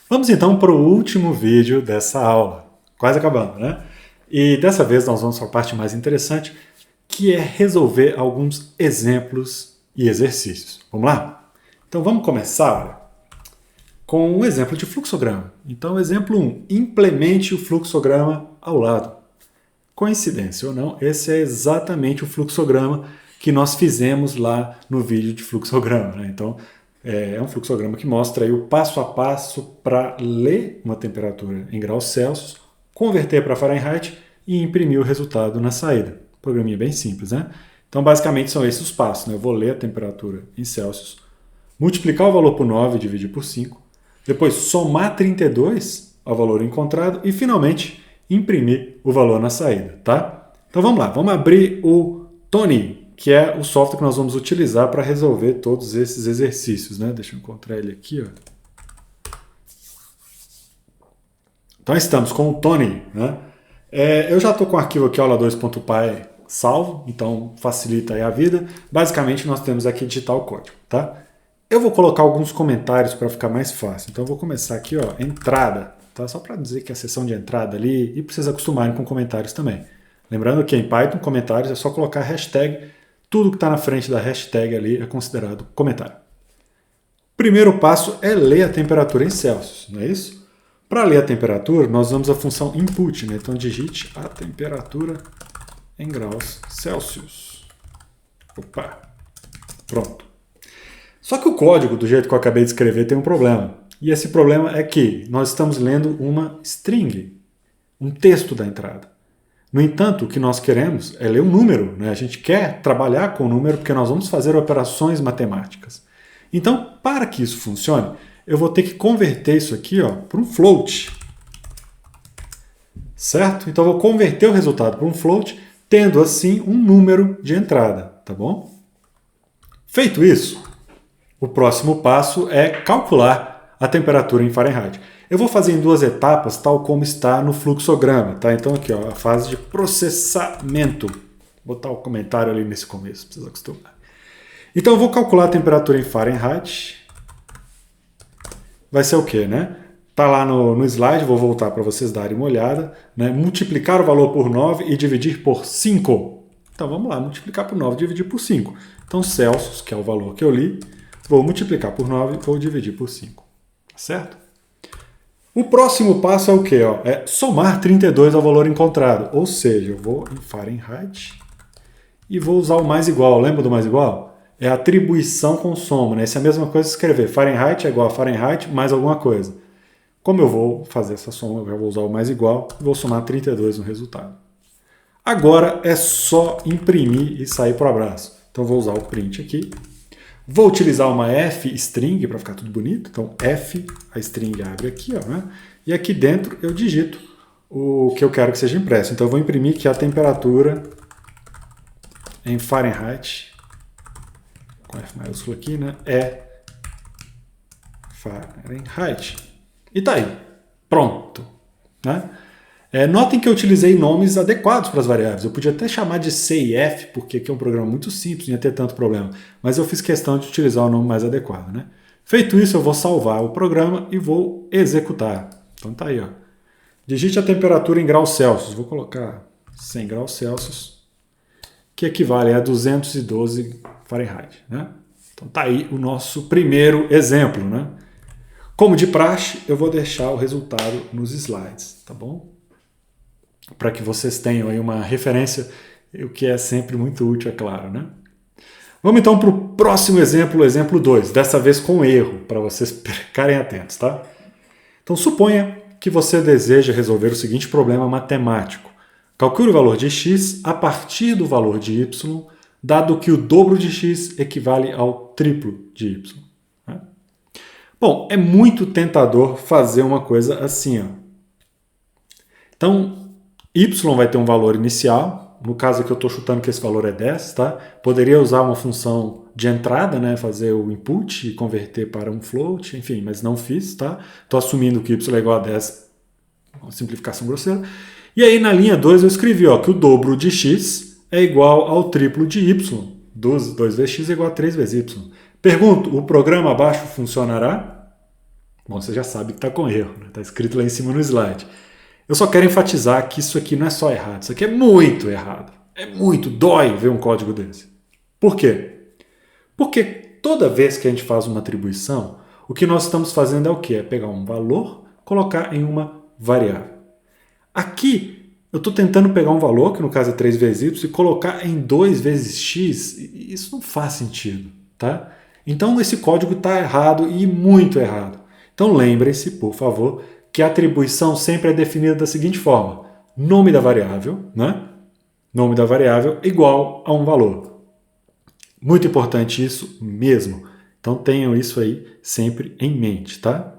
Vamos então para o último vídeo dessa aula, quase acabando, né? E dessa vez nós vamos para a parte mais interessante, que é resolver alguns exemplos e exercícios. Vamos lá? Então vamos começar, olha, com um exemplo de fluxograma. Então, exemplo 1, implemente o fluxograma ao lado. Coincidência ou não, esse é exatamente o fluxograma que nós fizemos lá no vídeo de fluxograma, né? Então, é um fluxograma que mostra aí o passo a passo para ler uma temperatura em graus Celsius, converter para Fahrenheit e imprimir o resultado na saída. Programinha bem simples, né? Então, basicamente, são esses os passos, né? Eu vou ler a temperatura em Celsius, multiplicar o valor por 9 e dividir por 5, depois somar 32 ao valor encontrado e, finalmente, imprimir o valor na saída, tá? Então, vamos lá. Vamos abrir o Tony, que é o software que nós vamos utilizar para resolver todos esses exercícios, né? Deixa eu encontrar ele aqui, ó. Então, estamos com o Tony, né? Eu já estou com o arquivo aqui, aula2.py, salvo, então facilita aí a vida. Basicamente, nós temos aqui digitar o código, tá? Eu vou colocar alguns comentários para ficar mais fácil. Então, eu vou começar aqui, ó, entrada, tá? Só para dizer que é a seção de entrada ali, e para vocês acostumarem com comentários também. Lembrando que em Python, comentários é só colocar hashtag, tudo que está na frente da hashtag ali é considerado comentário. Primeiro passo é ler a temperatura em Celsius, não é isso? Para ler a temperatura, nós usamos a função input, né? Então, digite a temperatura em graus Celsius. Opa, pronto. Só que o código, do jeito que eu acabei de escrever, tem um problema. E esse problema é que nós estamos lendo uma string, um texto da entrada. No entanto, o que nós queremos é ler um número, né? A gente quer trabalhar com o número porque nós vamos fazer operações matemáticas. Então, para que isso funcione, eu vou ter que converter isso aqui, ó, para um float. Certo? Então, eu vou converter o resultado para um float, tendo assim um número de entrada, tá bom? Feito isso, o próximo passo é calcular a temperatura em Fahrenheit. Eu vou fazer em duas etapas, tal como está no fluxograma, tá? Então aqui, ó, a fase de processamento. Vou botar o comentário ali nesse começo, precisa acostumar. Então eu vou calcular a temperatura em Fahrenheit. Vai ser o quê, né? Tá lá no slide, vou voltar para vocês darem uma olhada, né? Multiplicar o valor por 9 e dividir por 5. Então vamos lá, multiplicar por 9 e dividir por 5. Então Celsius, que é o valor que eu li, vou multiplicar por 9 e vou dividir por 5. Certo? O próximo passo é o quê? Ó? É somar 32 ao valor encontrado. Ou seja, eu vou em Fahrenheit e vou usar o mais igual. Lembra do mais igual? É atribuição com soma, né? Isso é a mesma coisa que escrever Fahrenheit é igual a Fahrenheit mais alguma coisa. Como eu vou fazer essa soma, eu vou usar o mais igual e vou somar 32 no resultado. Agora é só imprimir e sair para o abraço. Então vou usar o print aqui. Vou utilizar uma f-string para ficar tudo bonito. Então, f, a string abre aqui, ó, né? E aqui dentro eu digito o que eu quero que seja impresso. Então, eu vou imprimir que a temperatura em Fahrenheit, com F maiúsculo aqui, né? É Fahrenheit. E tá aí. Pronto. Né? Notem que eu utilizei nomes adequados para as variáveis. Eu podia até chamar de C e F, porque aqui é um programa muito simples, não ia ter tanto problema. Mas eu fiz questão de utilizar o nome mais adequado, né? Feito isso, eu vou salvar o programa e vou executar. Então tá aí, ó. Digite a temperatura em graus Celsius. Vou colocar 100 graus Celsius, que equivale a 212 Fahrenheit, né? Então tá aí o nosso primeiro exemplo, né? Como de praxe, eu vou deixar o resultado nos slides, tá bom? Para que vocês tenham aí uma referência, o que é sempre muito útil, é claro, né? Vamos então para o próximo exemplo, o exemplo 2, dessa vez com erro, para vocês ficarem atentos, tá? Então, suponha que você deseja resolver o seguinte problema matemático. Calcule o valor de x a partir do valor de y, dado que o dobro de x equivale ao triplo de y. Né? Bom, é muito tentador fazer uma coisa assim, ó. Então, y vai ter um valor inicial, no caso aqui eu estou chutando que esse valor é 10, tá? Poderia usar uma função de entrada, né? Fazer o input e converter para um float, enfim, mas não fiz, tá? Estou assumindo que y é igual a 10, uma simplificação grosseira. E aí na linha 2 eu escrevi, ó, que o dobro de x é igual ao triplo de y. 2 vezes x é igual a 3 vezes y. Pergunto, o programa abaixo funcionará? Bom, você já sabe que está com erro, né? Está escrito lá em cima no slide. Eu só quero enfatizar que isso aqui não é só errado, isso aqui é muito errado. É muito, dói ver um código desse. Por quê? Porque toda vez que a gente faz uma atribuição, o que nós estamos fazendo é o quê? É pegar um valor, colocar em uma variável. Aqui, eu estou tentando pegar um valor, que no caso é 3 vezes y, e colocar em 2 vezes x. Isso não faz sentido, tá? Então esse código está errado e muito errado. Então lembrem-se, por favor, que a atribuição sempre é definida da seguinte forma. Nome da variável, né? Nome da variável igual a um valor. Muito importante isso mesmo. Então tenham isso aí sempre em mente, tá?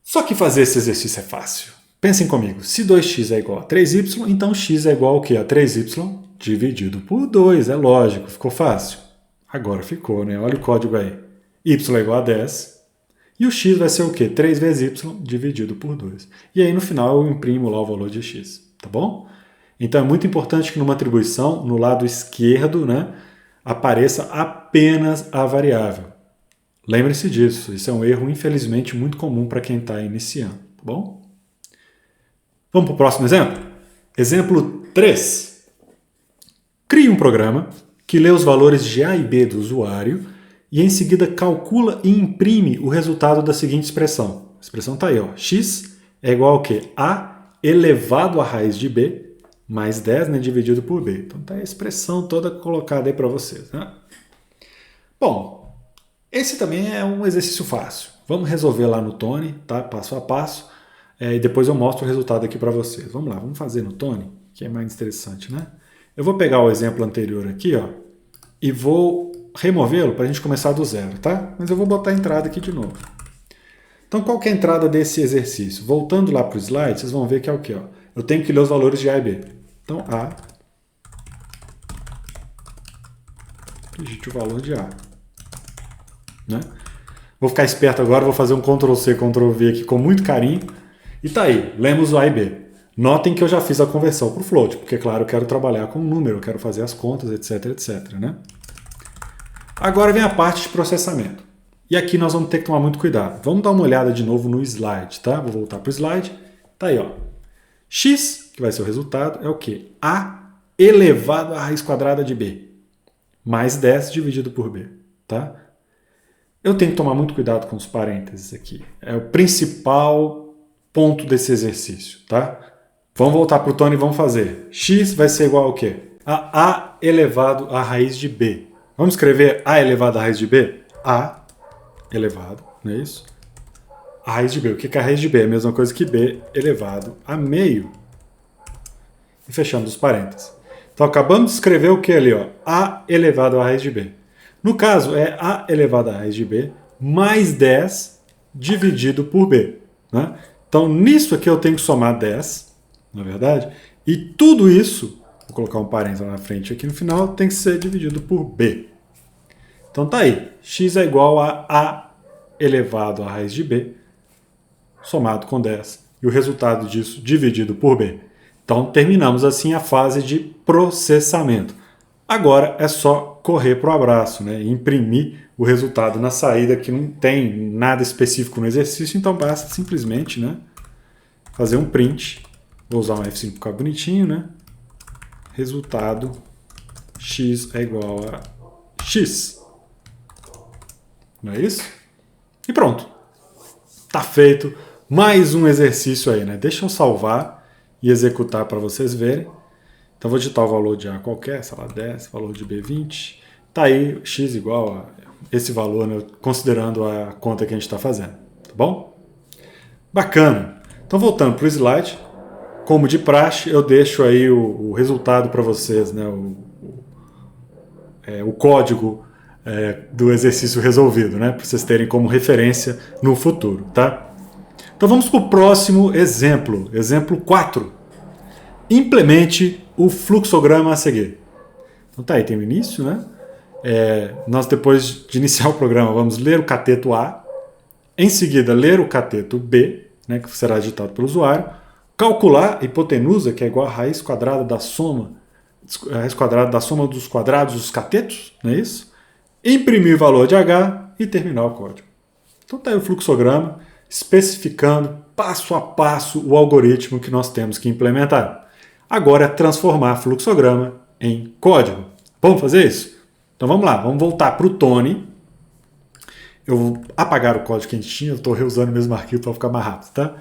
Só que fazer esse exercício é fácil. Pensem comigo, se 2x é igual a 3y, então x é igual ao quê? A 3y dividido por 2, é lógico, ficou fácil? Agora ficou, né? Olha o código aí. Y é igual a 10, e o x vai ser o quê? 3 vezes y dividido por 2. E aí no final eu imprimo lá o valor de x, tá bom? Então é muito importante que numa atribuição, no lado esquerdo, né, apareça apenas a variável. Lembre-se disso, isso é um erro infelizmente muito comum para quem está iniciando, tá bom? Vamos para o próximo exemplo? Exemplo 3. Crie um programa que lê os valores de A e B do usuário e em seguida calcula e imprime o resultado da seguinte expressão. A expressão está aí, ó. X é igual ao quê? A elevado à raiz de B mais 10, né, dividido por B. Então está a expressão toda colocada aí para vocês, né? Bom, esse também é um exercício fácil. Vamos resolver lá no Tony, tá? Passo a passo. E depois eu mostro o resultado aqui para vocês. Vamos lá, vamos fazer no Tony, que é mais interessante, né? Eu vou pegar o exemplo anterior aqui, ó, e vou removê-lo para a gente começar do zero, tá? Mas eu vou botar a entrada aqui de novo. Então, qual que é a entrada desse exercício? Voltando lá para o slide, vocês vão ver que é o quê? Ó? Eu tenho que ler os valores de A e B. Então, A, digite o valor de A. Né? Vou ficar esperto agora, vou fazer um Ctrl+C, Ctrl+V aqui com muito carinho. E tá aí, lemos o A e B. Notem que eu já fiz a conversão para o float, porque, claro, eu quero trabalhar com número, eu quero fazer as contas, etc, etc. Né? Agora vem a parte de processamento. E aqui nós vamos ter que tomar muito cuidado. Vamos dar uma olhada de novo no slide, tá? Vou voltar para o slide. Tá aí, ó. X, que vai ser o resultado, é o quê? A elevado à raiz quadrada de B. Mais 10 dividido por B, tá? Eu tenho que tomar muito cuidado com os parênteses aqui. É o principal ponto desse exercício, tá? Vamos voltar para o Tony e vamos fazer. X vai ser igual ao quê? A elevado à raiz de B. Vamos escrever A elevado à raiz de B? A elevado, não é isso? A raiz de B. O que é a raiz de B? É a mesma coisa que B elevado a meio. E fechamos os parênteses. Então acabamos de escrever o que ali? Ó? A elevado à raiz de B. No caso, é A elevado à raiz de B mais 10 dividido por B. Né? Então nisso aqui eu tenho que somar 10, na verdade, e tudo isso, vou colocar um parênteses lá na frente aqui no final, tem que ser dividido por B. Então tá aí, x é igual a elevado à raiz de B, somado com 10, e o resultado disso dividido por B. Então terminamos assim a fase de processamento. Agora é só correr para o abraço, né? E imprimir o resultado na saída, que não tem nada específico no exercício, então basta simplesmente, né, fazer um print. Vou usar um F5 para ficar bonitinho, né? Resultado x é igual a x. Não é isso? E pronto. Tá feito mais um exercício aí, né? Deixa eu salvar e executar para vocês verem. Então vou digitar o valor de A qualquer, sei lá, 10, valor de B 20. Tá aí, x igual a esse valor, né, considerando a conta que a gente está fazendo. Tá bom? Bacana. Então voltando para o slide, como de praxe, eu deixo aí o resultado para vocês, né, o código do exercício resolvido, né, para vocês terem como referência no futuro. Tá? Então vamos para o próximo exemplo, exemplo 4. Implemente o fluxograma a seguir. Então tá aí, tem o início, né? Nós depois de iniciar o programa vamos ler o cateto A, em seguida ler o cateto B, né, que será digitado pelo usuário, calcular a hipotenusa, que é igual a raiz quadrada da soma dos quadrados dos catetos, não é isso? Imprimir o valor de H e terminar o código. Então está aí o fluxograma especificando passo a passo o algoritmo que nós temos que implementar. Agora é transformar fluxograma em código. Vamos fazer isso? Então vamos lá, vamos voltar para o Tony. Eu vou apagar o código que a gente tinha, eu estou reusando o mesmo arquivo para ficar mais rápido, tá?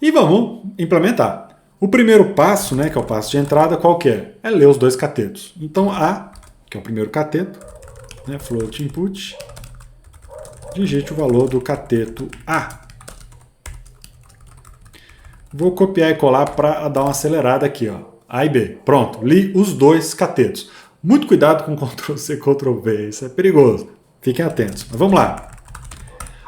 E vamos implementar. O primeiro passo, né, que é o passo de entrada, qual que é? É ler os dois catetos. Então A, que é o primeiro cateto, né, float input, digite o valor do cateto A. Vou copiar e colar para dar uma acelerada aqui, ó. A e B. Pronto, li os dois catetos. Muito cuidado com Ctrl+C, Ctrl+V, isso é perigoso. Fiquem atentos. Mas vamos lá.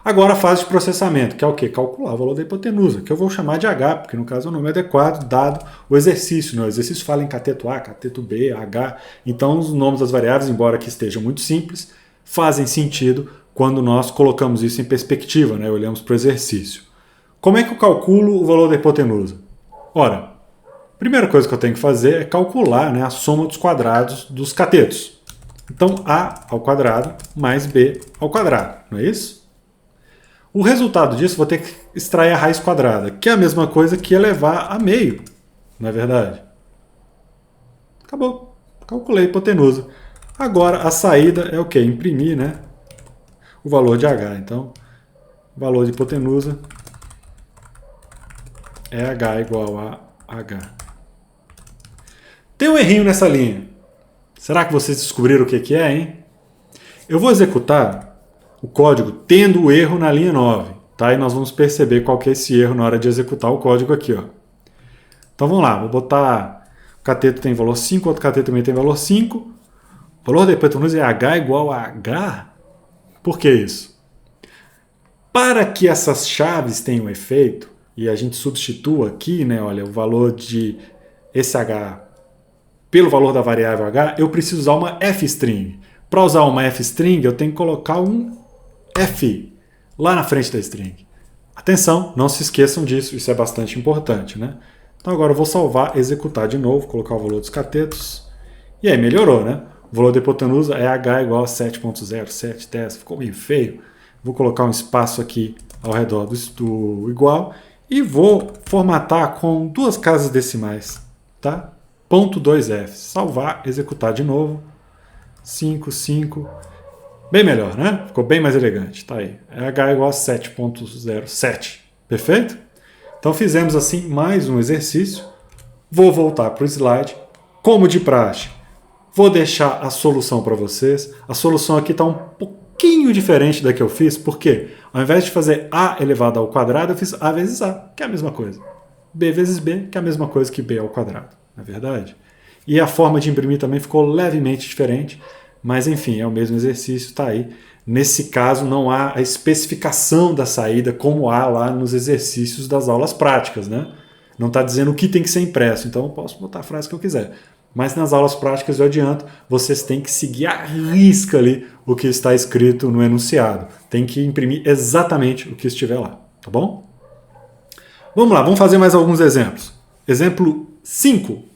Agora a fase de processamento, que é o quê? Calcular o valor da hipotenusa, que eu vou chamar de H, porque no caso o nome é adequado, dado o exercício. Né? O exercício fala em cateto A, cateto B, H. Então os nomes das variáveis, embora aqui estejam muito simples, fazem sentido quando nós colocamos isso em perspectiva, né? Olhamos para o exercício. Como é que eu calculo o valor da hipotenusa? Ora, a primeira coisa que eu tenho que fazer é calcular, né, a soma dos quadrados dos catetos. Então, A ao quadrado mais B ao quadrado, não é isso? O resultado disso, eu vou ter que extrair a raiz quadrada, que é a mesma coisa que elevar a meio, não é verdade? Acabou. Calculei a hipotenusa. Agora, a saída é o quê? Imprimir, né, o valor de H. Então, o valor de hipotenusa é H igual a H. Tem um errinho nessa linha. Será que vocês descobriram o que é, hein? Eu vou executar o código tendo o erro na linha 9. Tá? E nós vamos perceber qual que é esse erro na hora de executar o código aqui. Ó. Então vamos lá, vou botar... O cateto tem valor 5, outro cateto também tem valor 5. O valor da hipotenusa é H igual a H? Por que isso? Para que essas chaves tenham efeito, e a gente substitua aqui, né, olha, o valor de esse H pelo valor da variável H, eu preciso usar uma f-string. Para usar uma f-string, eu tenho que colocar um f lá na frente da string. Atenção, não se esqueçam disso, isso é bastante importante, né? Então agora eu vou salvar, executar de novo, colocar o valor dos catetos, e aí melhorou, né? O valor da hipotenusa é H igual a 7.0710, ficou meio feio. Vou colocar um espaço aqui ao redor do igual, e vou formatar com duas casas decimais, tá? .2f, salvar, executar de novo, 5, 5, bem melhor, né? Ficou bem mais elegante, tá aí, H igual a 7.07, perfeito? Então fizemos assim mais um exercício, vou voltar para o slide, como de praxe, vou deixar a solução para vocês, a solução aqui está um pouquinho diferente da que eu fiz, porque ao invés de fazer A elevado ao quadrado, eu fiz A vezes A, que é a mesma coisa, B vezes B, que é a mesma coisa que B ao quadrado. Na verdade. E a forma de imprimir também ficou levemente diferente, mas enfim, é o mesmo exercício, está aí. Nesse caso não há a especificação da saída como há lá nos exercícios das aulas práticas, né? Não está dizendo o que tem que ser impresso, então eu posso botar a frase que eu quiser. Mas nas aulas práticas eu adianto, vocês têm que seguir à risca ali o que está escrito no enunciado. Tem que imprimir exatamente o que estiver lá, tá bom? Vamos lá, vamos fazer mais alguns exemplos. Exemplo 5.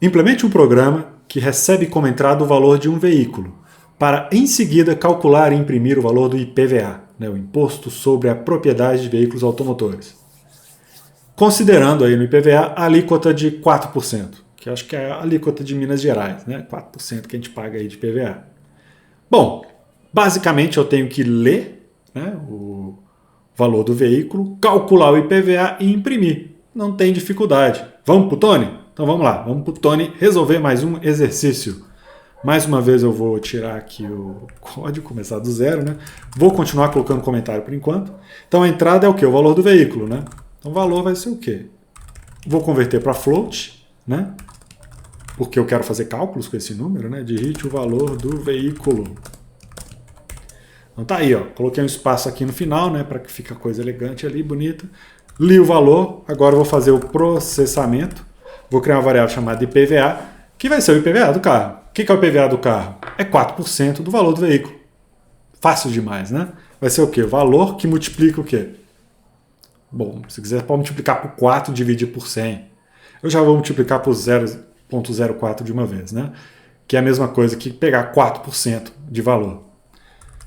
Implemente um programa que recebe como entrada o valor de um veículo, para em seguida calcular e imprimir o valor do IPVA, né, o Imposto sobre a Propriedade de Veículos Automotores. Considerando aí no IPVA a alíquota de 4%, que acho que é a alíquota de Minas Gerais, né, 4% que a gente paga aí de IPVA. Bom, basicamente eu tenho que ler, né, o valor do veículo, calcular o IPVA e imprimir. Não tem dificuldade. Vamos para o Tony? Então vamos lá, vamos para o Tony resolver mais um exercício. Mais uma vez eu vou tirar aqui o código, começar do zero, né? Vou continuar colocando comentário por enquanto. Então a entrada é o quê? O valor do veículo, né? Então o valor vai ser o quê? Vou converter para float, né? Porque eu quero fazer cálculos com esse número, né? Digite o valor do veículo. Então tá aí, ó. Coloquei um espaço aqui no final, né? Para que fique a coisa elegante ali, bonita. Li o valor, agora eu vou fazer o processamento. Vou criar uma variável chamada IPVA, que vai ser o IPVA do carro. O que é o IPVA do carro? É 4% do valor do veículo. Fácil demais, né? Vai ser o quê? O valor que multiplica o quê? Bom, se quiser pode multiplicar por 4 e dividir por 100. Eu já vou multiplicar por 0,04 de uma vez, né? Que é a mesma coisa que pegar 4% de valor.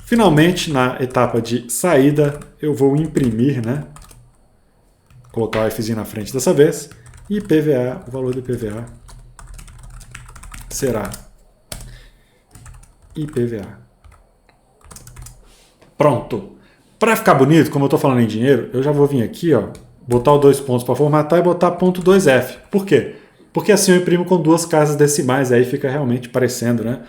Finalmente, na etapa de saída, eu vou imprimir, né? Colocar o Fzinho na frente dessa vez. E IPVA, o valor do IPVA será IPVA. Pronto. Para ficar bonito, como eu estou falando em dinheiro, eu já vou vir aqui, ó, botar os 2 pontos para formatar e botar ponto 2F. Por quê? Porque assim eu imprimo com 2 casas decimais, aí fica realmente parecendo, né,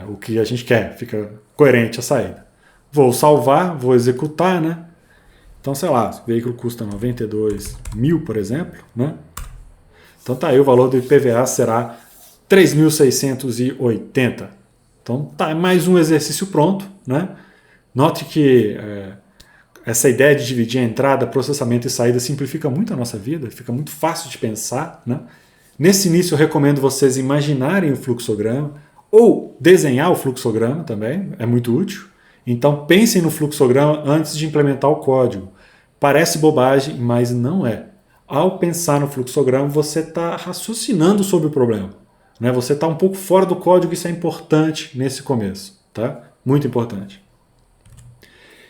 o que a gente quer, fica coerente a saída. Vou salvar, vou executar, né? Então, sei lá, o veículo custa 92 mil, por exemplo, né? Então tá aí, o valor do IPVA será 3.680. Então tá, mais um exercício pronto, né? Note que essa ideia de dividir a entrada, processamento e saída simplifica muito a nossa vida, fica muito fácil de pensar, né? Nesse início eu recomendo vocês imaginarem o fluxograma ou desenhar o fluxograma também, é muito útil. Então pensem no fluxograma antes de implementar o código. Parece bobagem, mas não é. Ao pensar no fluxograma, você está raciocinando sobre o problema, né? Você está um pouco fora do código, isso é importante nesse começo, tá? Muito importante.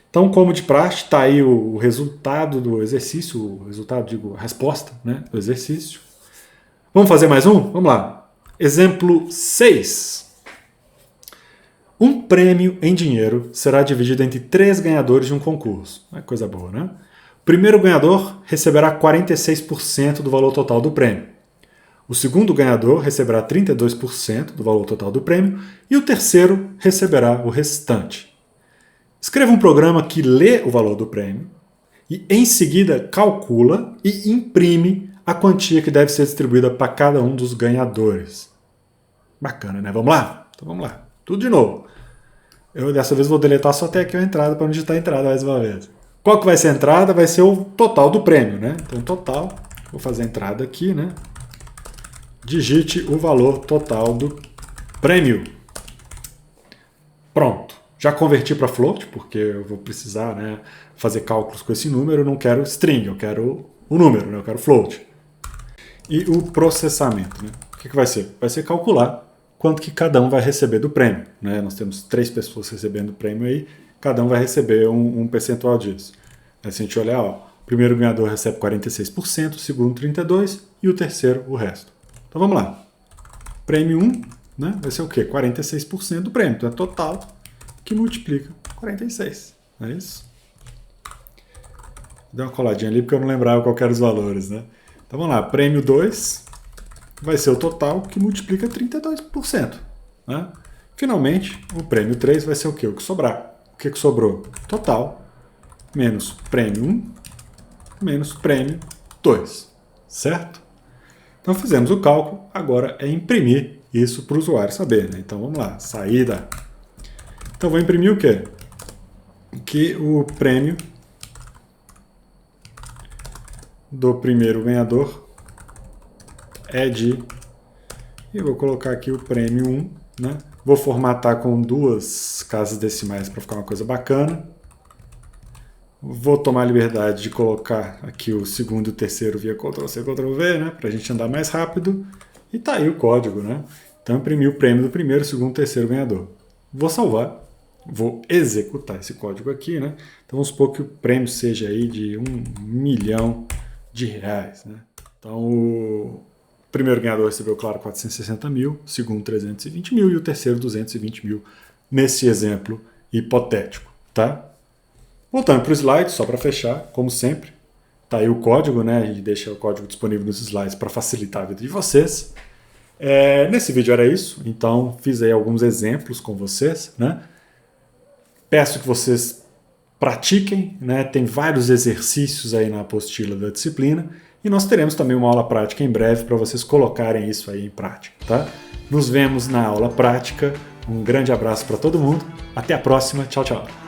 Então, como de praxe, está aí o resultado do exercício, o resultado, digo, a resposta, né, do exercício. Vamos fazer mais um? Vamos lá. Exemplo 6. Um prêmio em dinheiro será dividido entre 3 ganhadores de um concurso. É coisa boa, né? O primeiro ganhador receberá 46% do valor total do prêmio. O segundo ganhador receberá 32% do valor total do prêmio e o terceiro receberá o restante. Escreva um programa que lê o valor do prêmio e, em seguida, calcula e imprime a quantia que deve ser distribuída para cada um dos ganhadores. Bacana, né? Vamos lá? Então vamos lá. Tudo de novo. Eu dessa vez vou deletar só até aqui a entrada para não digitar a entrada mais uma vez. Qual que vai ser a entrada? Vai ser o total do prêmio, né? Então, total. Vou fazer a entrada aqui, né? Digite o valor total do prêmio. Pronto. Já converti para float, porque eu vou precisar, né, fazer cálculos com esse número. Eu não quero string, eu quero o número, né, eu quero float. E o processamento, né? O que vai ser? Vai ser calcular quanto que cada um vai receber do prêmio, né? Nós temos 3 pessoas recebendo o prêmio aí, cada um vai receber um percentual disso. Se a gente olhar, ó, o primeiro ganhador recebe 46%, o segundo 32% e o terceiro o resto. Então vamos lá. Prêmio 1, né, vai ser o quê? 46% do prêmio, então é total que multiplica 46. É isso? Deu uma coladinha ali porque eu não lembrava qual eram os valores, né? Então vamos lá, prêmio 2 vai ser o total que multiplica 32%. Né? Finalmente, o prêmio 3 vai ser o quê? O que sobrar. O que sobrou? Total menos prêmio 1 menos prêmio 2. Certo? Então fizemos o cálculo, agora é imprimir isso para o usuário saber. Né? Então vamos lá, saída. Então vou imprimir o quê? Que o prêmio do primeiro ganhador é de... E vou colocar aqui o prêmio 1, né? Vou formatar com 2 casas decimais para ficar uma coisa bacana. Vou tomar a liberdade de colocar aqui o segundo e o terceiro via Ctrl+C, Ctrl+V, né? Para a gente andar mais rápido. E tá aí o código, né? Então imprimi o prêmio do primeiro, segundo e terceiro ganhador. Vou salvar. Vou executar esse código aqui, né? Então vamos supor que o prêmio seja aí de R$1 milhão, né? Então o primeiro ganhador recebeu, claro, 460 mil, o segundo 320 mil e o terceiro 220 mil nesse exemplo hipotético, tá? Voltando para o slide, só para fechar, como sempre, tá aí o código, né? A gente deixa o código disponível nos slides para facilitar a vida de vocês. Nesse vídeo era isso, então fiz aí alguns exemplos com vocês, né? Peço que vocês pratiquem, né? Tem vários exercícios aí na apostila da disciplina e nós teremos também uma aula prática em breve para vocês colocarem isso aí em prática, tá? Nos vemos na aula prática, um grande abraço para todo mundo, até a próxima, tchau, tchau!